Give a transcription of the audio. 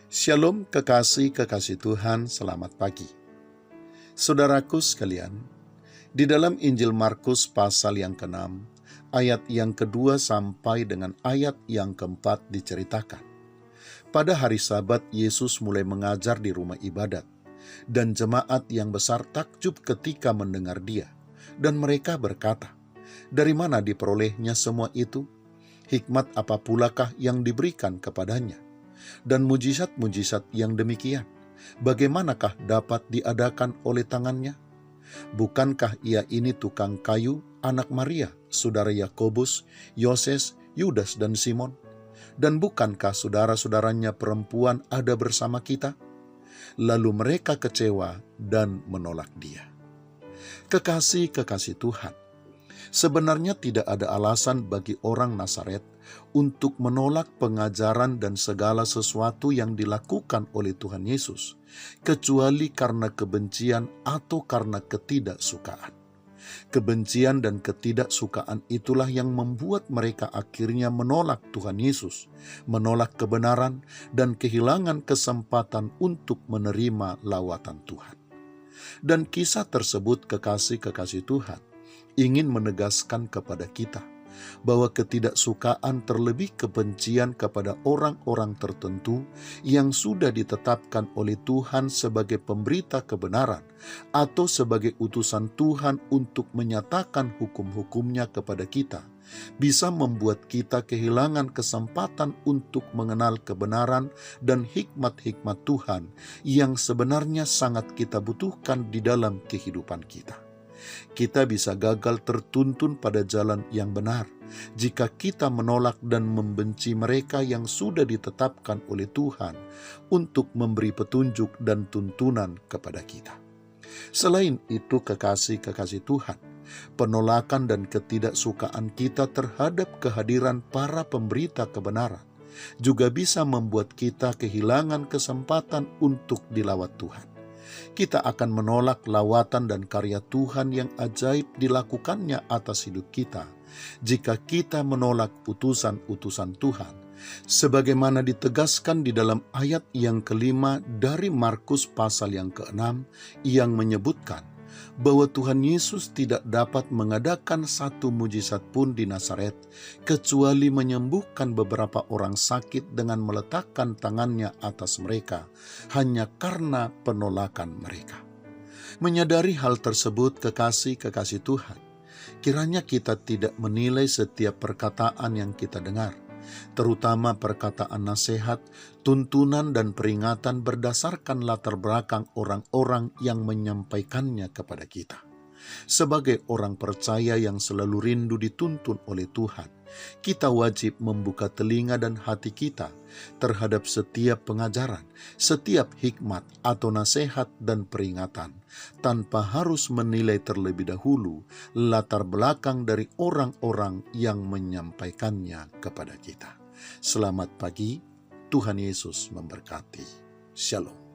Shalom kekasih-kekasih Tuhan, selamat pagi. Saudaraku sekalian, di dalam Injil Markus pasal yang ke-6, ayat yang kedua sampai dengan ayat yang keempat diceritakan. Pada hari Sabat, Yesus mulai mengajar di rumah ibadat, dan jemaat yang besar takjub ketika mendengar Dia, dan mereka berkata, "Dari mana diperolehnya semua itu? Hikmat apa pulakah yang diberikan kepadanya? Dan mujizat-mujizat yang demikian, bagaimanakah dapat diadakan oleh tangannya? Bukankah ia ini tukang kayu, anak Maria, saudara Yakobus, Yoses, Yudas, dan Simon? Dan bukankah saudara-saudaranya perempuan ada bersama kita?" Lalu mereka kecewa dan menolak Dia. Kekasih-kekasih Tuhan, sebenarnya tidak ada alasan bagi orang Nazaret untuk menolak pengajaran dan segala sesuatu yang dilakukan oleh Tuhan Yesus, kecuali karena kebencian atau karena ketidaksukaan. Kebencian dan ketidaksukaan itulah yang membuat mereka akhirnya menolak Tuhan Yesus, menolak kebenaran, dan kehilangan kesempatan untuk menerima lawatan Tuhan. Dan kisah tersebut, kekasih-kekasih Tuhan, ingin menegaskan kepada kita bahwa ketidaksukaan terlebih kebencian kepada orang-orang tertentu yang sudah ditetapkan oleh Tuhan sebagai pemberita kebenaran atau sebagai utusan Tuhan untuk menyatakan hukum-hukumnya kepada kita, bisa membuat kita kehilangan kesempatan untuk mengenal kebenaran dan hikmat-hikmat Tuhan yang sebenarnya sangat kita butuhkan di dalam kehidupan kita. Kita bisa gagal tertuntun pada jalan yang benar jika kita menolak dan membenci mereka yang sudah ditetapkan oleh Tuhan untuk memberi petunjuk dan tuntunan kepada kita. Selain itu, kekasih-kekasih Tuhan, penolakan dan ketidaksukaan kita terhadap kehadiran para pemberita kebenaran juga bisa membuat kita kehilangan kesempatan untuk dilawat Tuhan. Kita akan menolak lawatan dan karya Tuhan yang ajaib dilakukannya atas hidup kita jika kita menolak utusan-utusan Tuhan, sebagaimana ditegaskan di dalam ayat yang kelima dari Markus pasal yang ke-6 yang menyebutkan bahwa Tuhan Yesus tidak dapat mengadakan satu mujizat pun di Nazaret kecuali menyembuhkan beberapa orang sakit dengan meletakkan tangannya atas mereka hanya karena penolakan mereka. Menyadari hal tersebut, kekasih-kekasih Tuhan, kiranya kita tidak menilai setiap perkataan yang kita dengar, terutama perkataan nasihat, tuntunan, dan peringatan berdasarkan latar belakang orang-orang yang menyampaikannya kepada kita. Sebagai orang percaya yang selalu rindu dituntun oleh Tuhan, kita wajib membuka telinga dan hati kita terhadap setiap pengajaran, setiap hikmat atau nasihat dan peringatan, tanpa harus menilai terlebih dahulu latar belakang dari orang-orang yang menyampaikannya kepada kita. Selamat pagi, Tuhan Yesus memberkati. Shalom.